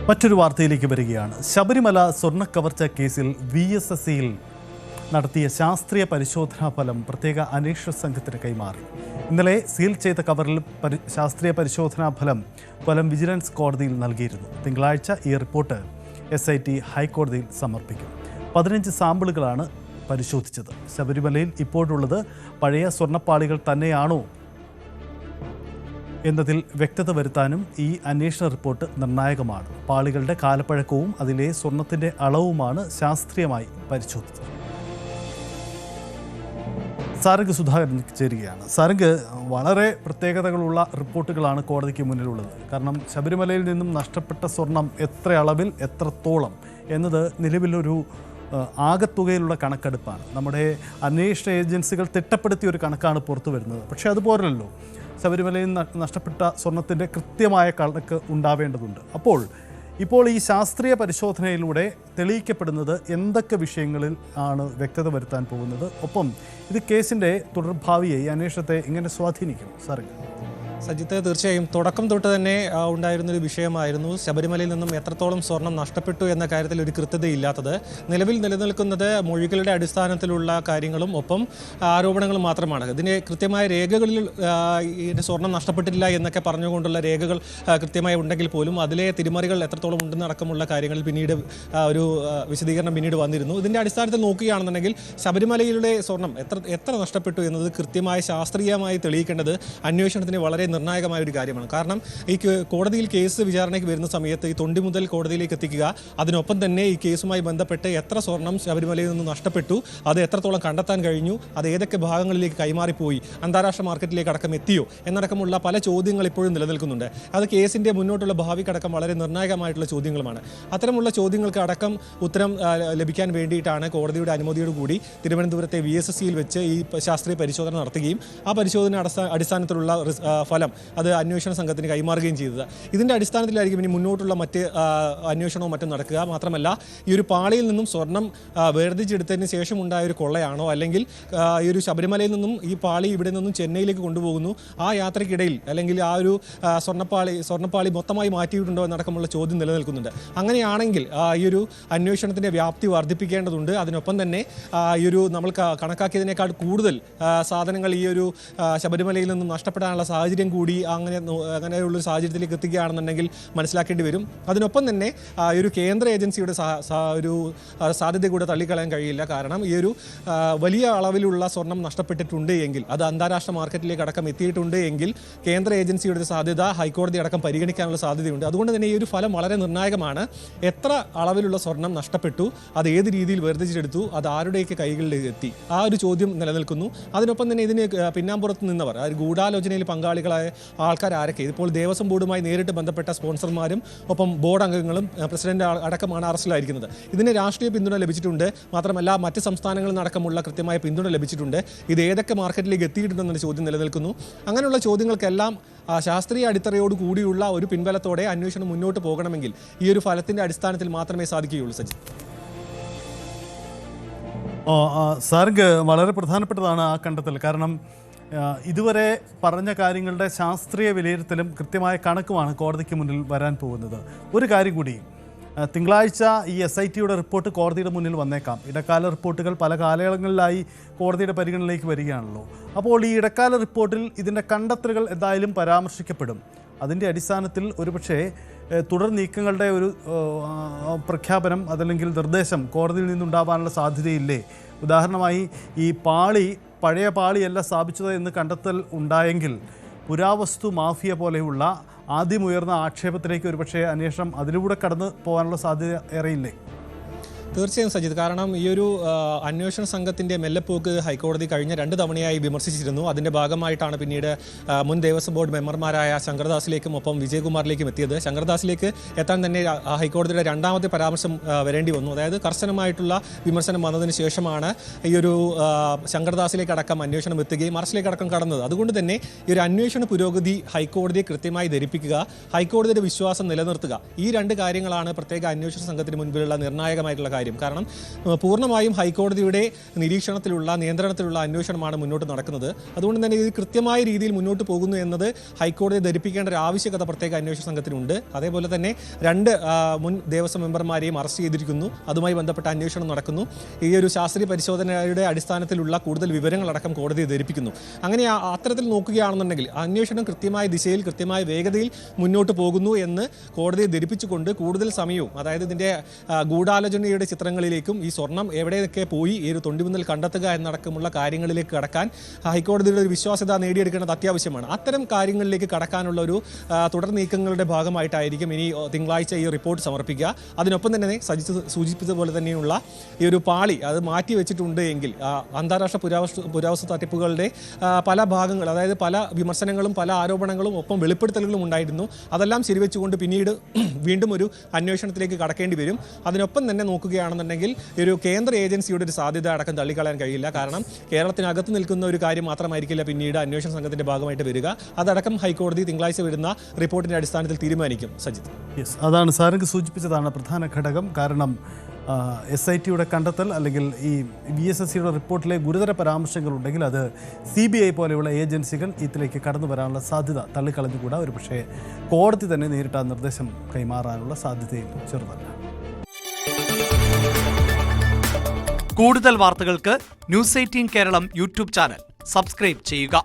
മറ്റൊരു വാർത്തയിലേക്ക് വരികയാണ്. ശബരിമല സ്വർണ്ണക്കവർച്ച കേസിൽ VSSCയിൽ നടത്തിയ ശാസ്ത്രീയ പരിശോധനാ ഫലം പ്രത്യേക അന്വേഷണ സംഘത്തിന് കൈമാറി. ഇന്നലെ സീൽ ചെയ്ത കവറിൽ ശാസ്ത്രീയ പരിശോധനാ ഫലം കൊല്ലം വിജിലൻസ് കോടതിയിൽ നൽകിയിരുന്നു. തിങ്കളാഴ്ച ഈ റിപ്പോർട്ട് SIT ഹൈക്കോടതിയിൽ സമർപ്പിക്കും. 15 സാമ്പിളുകളാണ് പരിശോധിച്ചത്. ശബരിമലയിൽ ഇപ്പോഴുള്ളത് പഴയ സ്വർണ്ണപ്പാളികൾ തന്നെയാണോ എന്നതിൽ വ്യക്തത വരുത്താനും ഈ അന്വേഷണ റിപ്പോർട്ട് നിർണായകമാണ്. പാളികളുടെ കാലപ്പഴക്കവും അതിലെ സ്വർണത്തിൻ്റെ അളവുമാണ് ശാസ്ത്രീയമായി പരിശോധിച്ചത്. സാരംഗ് സുധാകരൻ ചേരുകയാണ്. സാരംഗ്, വളരെ പ്രത്യേകതകളുള്ള റിപ്പോർട്ടുകളാണ് കോടതിക്ക് മുന്നിലുള്ളത്. കാരണം ശബരിമലയിൽ നിന്നും നഷ്ടപ്പെട്ട സ്വർണം എത്ര അളവിൽ എത്രത്തോളം എന്നത് നിലവിലൊരു ആകത്തുകയിലുള്ള കണക്കെടുപ്പാണ്. നമ്മുടെ അന്വേഷണ ഏജൻസികൾ തിട്ടപ്പെടുത്തിയ ഒരു കണക്കാണ് പുറത്തു വരുന്നത്. പക്ഷേ അതുപോലല്ലോ, ശബരിമലയിൽ നഷ്ടപ്പെട്ട സ്വർണത്തിൻ്റെ കൃത്യമായ കണക്ക് ഉണ്ടാവേണ്ടതുണ്ട്. ഇപ്പോൾ ഈ ശാസ്ത്രീയ പരിശോധനയിലൂടെ തെളിയിക്കപ്പെടുന്നത് എന്തൊക്കെ വിഷയങ്ങളിൽ ആണ് വ്യക്തത വരുത്താൻ പോകുന്നത്? ഒപ്പം ഇത് കേസിൻ്റെ തുടർഭാവിയെ, ഈ അന്വേഷണത്തെ എങ്ങനെ സ്വാധീനിക്കും? സാറേ സജിത്ത്, തീർച്ചയായും തുടക്കം തൊട്ട് തന്നെ ഉണ്ടായിരുന്നൊരു വിഷയമായിരുന്നു ശബരിമലയിൽ നിന്നും എത്രത്തോളം സ്വർണം നഷ്ടപ്പെട്ടു എന്ന കാര്യത്തിൽ ഒരു കൃത്യതയില്ലാത്തത്. നിലവിൽ നിലനിൽക്കുന്നത് മൊഴികളുടെ അടിസ്ഥാനത്തിലുള്ള കാര്യങ്ങളും ഒപ്പം ആരോപണങ്ങളും മാത്രമാണ്. ഇതിന് കൃത്യമായ രേഖകളിൽ സ്വർണം നഷ്ടപ്പെട്ടില്ല എന്നൊക്കെ പറഞ്ഞുകൊണ്ടുള്ള രേഖകൾ കൃത്യമായി ഉണ്ടെങ്കിൽ പോലും അതിലെ തിരിമറികൾ എത്രത്തോളം ഉണ്ടെന്നടക്കമുള്ള കാര്യങ്ങളിൽ പിന്നീട് ഒരു വിശദീകരണം പിന്നീട് വന്നിരുന്നു. ഇതിൻ്റെ അടിസ്ഥാനത്തിൽ നോക്കുകയാണെന്നുണ്ടെങ്കിൽ ശബരിമലയിലെ സ്വർണം എത്ര നഷ്ടപ്പെട്ടു എന്നത് കൃത്യമായി ശാസ്ത്രീയമായി തെളിയിക്കേണ്ടത് അന്വേഷണത്തിന് വളരെ നിർണായകമായ ഒരു കാര്യമാണ്. കാരണം ഈ കോടതിയിൽ കേസ് വിചാരണയ്ക്ക് വരുന്ന സമയത്ത് ഈ തൊണ്ടി മുതൽ കോടതിയിലേക്ക് എത്തിക്കുക, അതിനൊപ്പം തന്നെ ഈ കേസുമായി ബന്ധപ്പെട്ട് എത്ര സ്വർണം ശബരിമലയിൽ നിന്ന് നഷ്ടപ്പെട്ടു, അത് എത്രത്തോളം കണ്ടെത്താൻ കഴിഞ്ഞു, അത് ഏതൊക്കെ ഭാഗങ്ങളിലേക്ക് കൈമാറിപ്പോയി, അന്താരാഷ്ട്ര മാർക്കറ്റിലേക്ക് അടക്കം എത്തിയോ എന്നടക്കമുള്ള പല ചോദ്യങ്ങൾ ഇപ്പോഴും നിലനിൽക്കുന്നുണ്ട്. അത് കേസിൻ്റെ മുന്നോട്ടുള്ള ഭാവിക്കടക്കം വളരെ നിർണായകമായിട്ടുള്ള ചോദ്യങ്ങളുമാണ്. അത്തരമുള്ള ചോദ്യങ്ങൾക്ക് അടക്കം ഉത്തരം ലഭിക്കാൻ വേണ്ടിയിട്ടാണ് കോടതിയുടെ അനുമതിയോടുകൂടി തിരുവനന്തപുരത്തെ VSSCയിൽ വെച്ച് ഈ ശാസ്ത്രീയ പരിശോധന നടത്തുകയും ആ പരിശോധന അടിസ്ഥാനത്തിലുള്ള ഫലം അത് അന്വേഷണ സംഘത്തിന് കൈമാറുകയും ചെയ്തത്. ഇതിൻ്റെ അടിസ്ഥാനത്തിലായിരിക്കും ഇനി മുന്നോട്ടുള്ള മറ്റ് അന്വേഷണവും മറ്റും നടക്കുക. മാത്രമല്ല, ഈ ഒരു പാളിയിൽ നിന്നും സ്വർണം വേർതിരിച്ചെടുത്തതിന് ശേഷം ഉണ്ടായ ഒരു കൊള്ളയാണോ, അല്ലെങ്കിൽ ഈ ഒരു ശബരിമലയിൽ നിന്നും ഈ പാളി ഇവിടെ നിന്നും ചെന്നൈയിലേക്ക് കൊണ്ടുപോകുന്നു, ആ യാത്രയ്ക്കിടയിൽ അല്ലെങ്കിൽ ആ ഒരു സ്വർണ്ണപ്പാളി മൊത്തമായി മാറ്റിയിട്ടുണ്ടോ എന്നടക്കമുള്ള ചോദ്യം നിലനിൽക്കുന്നുണ്ട്. അങ്ങനെയാണെങ്കിൽ ഈ ഒരു അന്വേഷണത്തിൻ്റെ വ്യാപ്തി വർദ്ധിപ്പിക്കേണ്ടതുണ്ട്. അതിനൊപ്പം തന്നെ ഈ ഒരു നമ്മൾ കണക്കാക്കിയതിനേക്കാൾ കൂടുതൽ സാധനങ്ങൾ ഈ ഒരു ശബരിമലയിൽ നിന്നും നഷ്ടപ്പെടാനുള്ള സാഹചര്യം കൂടി അങ്ങനെയുള്ളൊരു സാഹചര്യത്തിലേക്ക് എത്തുകയാണെന്നുണ്ടെങ്കിൽ മനസ്സിലാക്കേണ്ടി വരും. അതിനൊപ്പം തന്നെ ഈ ഒരു കേന്ദ്ര ഏജൻസിയുടെ ഒരു സാധ്യത കൂടെ തള്ളിക്കളയാൻ കഴിയില്ല. കാരണം ഈ ഒരു വലിയ അളവിലുള്ള സ്വർണം നഷ്ടപ്പെട്ടിട്ടുണ്ട് എങ്കിൽ, അത് അന്താരാഷ്ട്ര മാർക്കറ്റിലേക്ക് അടക്കം എത്തിയിട്ടുണ്ട് എങ്കിൽ കേന്ദ്ര ഏജൻസിയുടെ ഒരു സാധ്യത ഹൈക്കോടതി അടക്കം പരിഗണിക്കാനുള്ള സാധ്യതയുണ്ട്. അതുകൊണ്ട് തന്നെ ഈ ഒരു ഫലം വളരെ നിർണായകമാണ്. എത്ര അളവിലുള്ള സ്വർണം നഷ്ടപ്പെട്ടു, അത് ഏത് രീതിയിൽ വേർതിരിച്ചെടുത്തു, അത് ആരുടെയൊക്കെ കൈകളിലേക്ക് എത്തി, ആ ഒരു ചോദ്യം നിലനിൽക്കുന്നു. അതിനൊപ്പം തന്നെ ഇതിന് പിന്നാമ്പുറത്ത് നിന്നവർ, ഗൂഢാലോചനയിൽ പങ്കാളികളായ ആൾക്കാർ ആരൊക്കെ, ഇപ്പോൾ ദേവസ്വം ബോർഡുമായി നേരിട്ട് ബന്ധപ്പെട്ട സ്പോൺസർമാരും ഒപ്പം ബോർഡ് അംഗങ്ങളും പ്രസിഡന്റ് അടക്കമാണ് അറസ്റ്റിലായിരിക്കുന്നത്. ഇതിന് രാഷ്ട്രീയ പിന്തുണ ലഭിച്ചിട്ടുണ്ട്. മാത്രമല്ല, മറ്റ് സംസ്ഥാനങ്ങളിൽ അടക്കമുള്ള കൃത്യമായ പിന്തുണ ലഭിച്ചിട്ടുണ്ട്. ഇത് ഏതൊക്കെ മാർക്കറ്റിലേക്ക് എത്തിയിട്ടുണ്ടെന്നൊരു ചോദ്യം നിലനിൽക്കുന്നു. അങ്ങനെയുള്ള ചോദ്യങ്ങൾക്കെല്ലാം ശാസ്ത്രീയ അടിത്തറയോട് കൂടിയുള്ള ഒരു പിൻബലത്തോടെ അന്വേഷണം മുന്നോട്ട് പോകണമെങ്കിൽ ഈ ഒരു ഫലത്തിന്റെ അടിസ്ഥാനത്തിൽ മാത്രമേ സാധിക്കുകയുള്ളൂ. സജി, സാർക്ക് വളരെ പ്രധാനപ്പെട്ടതാണ് ആ കണ്ടെത്തൽ. കാരണം ഇതുവരെ പറഞ്ഞ കാര്യങ്ങളുടെ ശാസ്ത്രീയ വിലയിരുത്തലും കൃത്യമായ കണക്കുമാണ് കോടതിക്ക് മുന്നിൽ വരാൻ പോകുന്നത്. ഒരു കാര്യം കൂടി, തിങ്കളാഴ്ച ഈ SITയുടെ റിപ്പോർട്ട് കോടതിയുടെ മുന്നിൽ വന്നേക്കാം. ഇടക്കാല റിപ്പോർട്ടുകൾ പല കാലയളങ്ങളിലായി കോടതിയുടെ പരിഗണനയിലേക്ക് വരികയാണല്ലോ. അപ്പോൾ ഈ ഇടക്കാല റിപ്പോർട്ടിൽ ഇതിൻ്റെ കണ്ടെത്തലുകൾ എന്തായാലും പരാമർശിക്കപ്പെടും. അതിൻ്റെ അടിസ്ഥാനത്തിൽ ഒരുപക്ഷെ തുടർ നീക്കങ്ങളുടെ ഒരു പ്രഖ്യാപനം അതല്ലെങ്കിൽ നിർദ്ദേശം കോടതിയിൽ നിന്നുണ്ടാവാനുള്ള സാധ്യതയില്ലേ? ഉദാഹരണമായി, ഈ പഴയ പാളിയല്ല സ്ഥാപിച്ചത് എന്ന് കണ്ടെത്തൽ ഉണ്ടായെങ്കിൽ പുരാവസ്തു മാഫിയ പോലെയുള്ള ആദ്യമുയർന്ന ആക്ഷേപത്തിലേക്ക് ഒരുപക്ഷെ അന്വേഷണം അതിലൂടെ കടന്നു പോകാനുള്ള സാധ്യത ഏറെയില്ലേ? തീർച്ചയായും സജിത്, കാരണം ഈ ഒരു അന്വേഷണ സംഘത്തിൻ്റെ മെല്ലെപ്പോക്ക് ഹൈക്കോടതി കഴിഞ്ഞ 2 തവണയായി വിമർശിച്ചിരുന്നു. അതിൻ്റെ ഭാഗമായിട്ടാണ് പിന്നീട് മുൻ ദേവസ്വം ബോർഡ് മെമ്പർമാരായ ശങ്കർദാസിലേക്കും ഒപ്പം വിജയകുമാറിലേക്കും എത്തിയത്. ശങ്കർദാസിലേക്ക് എത്താൻ തന്നെ ഹൈക്കോടതിയുടെ 2ാമത്തെ പരാമർശം വരേണ്ടി വന്നു. അതായത് കർശനമായിട്ടുള്ള വിമർശനം വന്നതിന് ശേഷമാണ് ഈ ഒരു ശങ്കർദാസിലേക്ക് അടക്കം അന്വേഷണം എത്തുകയും അറസ്റ്റിലേക്ക് അടക്കം കടന്നത്. അതുകൊണ്ട് തന്നെ ഈ ഒരു അന്വേഷണ പുരോഗതി ഹൈക്കോടതിയെ കൃത്യമായി ധരിപ്പിക്കുക, ഹൈക്കോടതിയുടെ വിശ്വാസം നിലനിർത്തുക, ഈ 2 കാര്യങ്ങളാണ് പ്രത്യേക അന്വേഷണ സംഘത്തിന് മുൻപിലുള്ള നിർണായകമായിട്ടുള്ള കാര്യം. കാര്യം. കാരണം പൂർണ്ണമായും ഹൈക്കോടതിയുടെ നിരീക്ഷണത്തിലുള്ള നിയന്ത്രണത്തിലുള്ള അന്വേഷണമാണ് മുന്നോട്ട് നടക്കുന്നത്. അതുകൊണ്ട് തന്നെ ഇത് കൃത്യമായ രീതിയിൽ മുന്നോട്ട് പോകുന്നു എന്നത് ഹൈക്കോടതിയെ ധരിപ്പിക്കേണ്ട ഒരു ആവശ്യകത പ്രത്യേക അന്വേഷണ സംഘത്തിനുണ്ട്. അതേപോലെ തന്നെ 2 മുൻ ദേവസ്വം മെമ്പർമാരെയും അറസ്റ്റ് ചെയ്തിരിക്കുന്നു. അതുമായി ബന്ധപ്പെട്ട അന്വേഷണം നടക്കുന്നു. ഈ ഒരു ശാസ്ത്രീയ പരിശോധനയുടെ അടിസ്ഥാനത്തിലുള്ള കൂടുതൽ വിവരങ്ങളടക്കം കോടതിയെ ധരിപ്പിക്കുന്നു. അങ്ങനെ അത്തരത്തിൽ നോക്കുകയാണെന്നുണ്ടെങ്കിൽ അന്വേഷണം കൃത്യമായ ദിശയിൽ കൃത്യമായ വേഗതയിൽ മുന്നോട്ട് പോകുന്നു എന്ന് കോടതിയെ ധരിപ്പിച്ചുകൊണ്ട് കൂടുതൽ സമയവും, അതായത് ഇതിൻ്റെ ഗൂഢാലോചനയുടെ ചിത്രങ്ങളിലേക്കും ഈ സ്വർണം എവിടെയൊക്കെ പോയി ഈ ഒരു തൊണ്ടിമുതൽ കണ്ടെത്തുക എന്നടക്കമുള്ള കാര്യങ്ങളിലേക്ക് കടക്കാൻ ഹൈക്കോടതിയുടെ ഒരു വിശ്വാസ്യത നേടിയെടുക്കേണ്ടത് അത്യാവശ്യമാണ്. അത്തരം കാര്യങ്ങളിലേക്ക് കടക്കാനുള്ള ഒരു തുടർ നീക്കങ്ങളുടെ ഭാഗമായിട്ടായിരിക്കും ഇനി തിങ്കളാഴ്ച ഈ റിപ്പോർട്ട് സമർപ്പിക്കുക. അതിനൊപ്പം തന്നെ സൂചിപ്പിച്ചതുപോലെ തന്നെയുള്ള ഈ ഒരു പാളി അത് മാറ്റി വെച്ചിട്ടുണ്ട് എങ്കിൽ അന്താരാഷ്ട്ര പുരാവസ്തു തട്ടിപ്പുകളുടെ പല ഭാഗങ്ങൾ, അതായത് പല വിമർശനങ്ങളും പല ആരോപണങ്ങളും ഒപ്പം വെളിപ്പെടുത്തലുകളും ഉണ്ടായിരുന്നു. അതെല്ലാം ശരിവെച്ചുകൊണ്ട് പിന്നീട് വീണ്ടും ഒരു അന്വേഷണത്തിലേക്ക് കടക്കേണ്ടി വരും. അതിനൊപ്പം തന്നെ നോക്കുകയാണെന്നുണ്ടെങ്കിൽ ഒരു കേന്ദ്ര ഏജൻസിയുടെ ഒരു സാധ്യത അടക്കം തള്ളിക്കളയാൻ കഴിയില്ല. കാരണം കേരളത്തിനകത്ത് നിൽക്കുന്ന ഒരു കാര്യം മാത്രമായിരിക്കില്ല പിന്നീട് അന്വേഷണ സംഘത്തിന്റെ ഭാഗമായിട്ട് വരിക. അതടക്കം ഹൈക്കോടതി തിങ്കളാഴ്ച വരുന്ന റിപ്പോർട്ടിന്റെ അടിസ്ഥാനത്തിൽ തീരുമാനിക്കും. സജിത്ത്, അതാണ് സാരംഗ് സൂചിപ്പിച്ചതാണ് പ്രധാന ഘടകം. കാരണം SITയുടെ കണ്ടെത്തൽ അല്ലെങ്കിൽ ഈ VSSCയുടെ റിപ്പോർട്ടിലെ ഗുരുതര പരാമർശങ്ങളുണ്ടെങ്കിൽ അത് CBI പോലെയുള്ള ഏജൻസികൾ ഇതിലേക്ക് കടന്നു വരാനുള്ള സാധ്യത തള്ളിക്കളഞ്ഞുകൂടാ. ഒരു പക്ഷേ കോടതി തന്നെ നേരിട്ട് ആ നിർദ്ദേശം കൈമാറാനുള്ള സാധ്യതയും ചെറുതല്ല. കൂടുതൽ വാർത്തകൾക്ക് News 18 Keralam YouTube channel subscribe ചെയ്യുക.